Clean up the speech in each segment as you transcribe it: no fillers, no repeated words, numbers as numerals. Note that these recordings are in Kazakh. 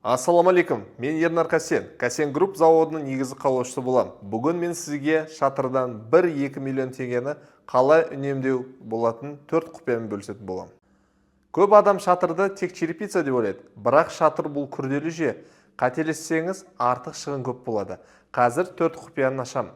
Ассаламалейкум, мен Ернар Касен. Касен Групп заводының негізі қалаушысы болам. Бүгін мен сізге шатырдан 1-2 миллион теңгені қалай үнемдеу болатын 4 құпиямен бөлісетін болам. Көп адам шатырды тек черепица деп ойлайды, бірақ шатыр бұл күрделі жүйе. Қателессеңіз артық шығын көп болады. Қазір 4 құпияны ашам.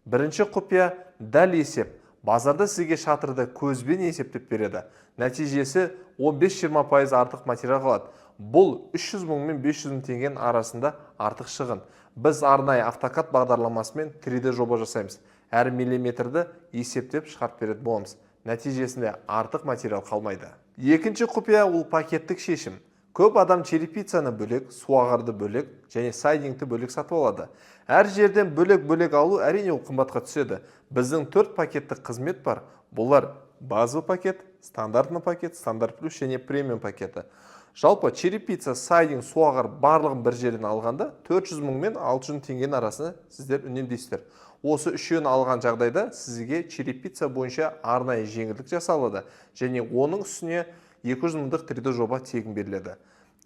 Бірінші құпия дәл есеп. Базарда сізге шатырды көзбен есептеп береді. Нәтижесі 15-20% артық материал қалады. Бұл 300 мың мен 500 мың теңгенің арасында артық шығын. Біз арнайы автокад бағдарламасымен 3D жоба жасаймыз. Әр миллиметрді есептеп шығарып беретін боламыз. Нәтижесінде артық материал қалмайды. Екінші құпия ол пакеттік шешім. Көп адам черепицаны бөлек, суағарды бөлек және сайдингті бөлек сатып алады. Әр жерден бөлек алу әрине ол қымбатқа түседі. Біздің 4 пакеттік қызмет бар. Бұлар базовый пакет, стандартный пакет, стандарт плюс және премиум пакеті. Жалпы черепица, сайдинг, суағар барлығын бір жерден алғанда 400 мың мен 600 мың теңгенің арасында сіздер үнемдейсіздер. Осы үшеуін алған жағдайда сізге черепица бойынша арнайы жеңілдік жасалады және оның үстіне 200 мыңдық 3D жоба тегін беріледі.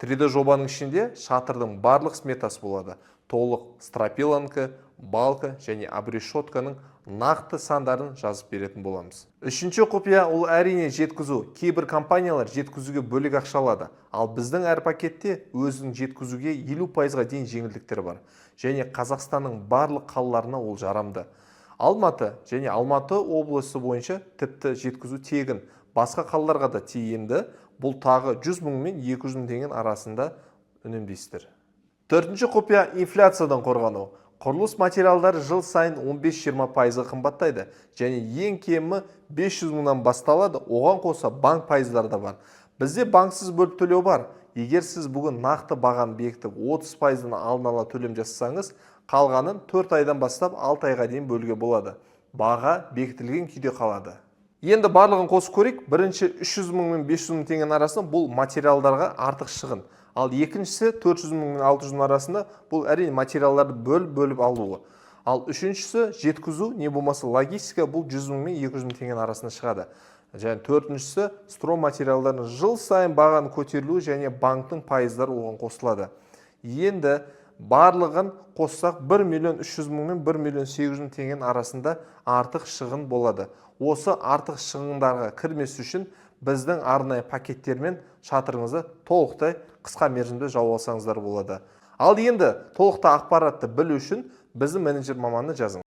3D жобаның ішінде шатырдың барлық сметасы болады. Толық стропиланка, балка және обрешетканың нақты сандарын жазып беретін боламыз. Үшінші құпия ол әрине жеткізу. Кейбір компаниялар жеткізуге бөлек ақша алады, ал біздің әр пакетте өзінің жеткізуге 50%-ға дейін жеңілдіктер бар. Және Қазақстанның барлық қалаларына ол жарамды. Алматы және Алматы облысы бойынша тіпті жеткізу тегін. Басқа қалаларға да тиімді. Бұл тағы 100 мың мен 200 мың теңгенің арасында үнемдейсіздер. Төртінші құпия инфляциядан қорғану. Құрылыс материалдары жыл сайын 15-20%-ға қымбаттайды және ең кемі 500 мыңнан басталады, оған қоса банк пайыздары да бар. Бізде банксыз бөліп төлеу бар. Егер сіз бүгін нақты бағаны бекітіп 30%-дан алдын ала төлем жасасаңыз, қалғанын 4 айдан бастап 6 айға дейін бөлуге болады. Баға бекітілген күйде қалады. Енді барлығын қосып көрейік. Бірінші 300 мың мен 500 мың теңгенің арасында бұл материалдарға артық шығын. Ал екіншісі 400 мың мен 600 мың арасында бұл әрине материалдарды бөліп алуы. Ал үшіншісі жеткізу, не болмаса логистика, бұл 100 мың мен 200 мың теңгенің арасында шығады. Және төртіншісі строй материалдардың жыл сайын бағаны көтерілуі және банктың пайыздары оған қосылады. Енді барлығын қоссақ 1 миллион 300 мың мен 1 миллион 800 мың теңгенің арасында артық шығын болады. Осы артық шығындарға кірмес үшін біздің арнайы пакеттермен шатырыңызды толықтай қысқа мерзімде жауып алсаңыздар болады. Ал енді толықтай ақпаратты білу үшін біздің менеджер маманына жазыңыз.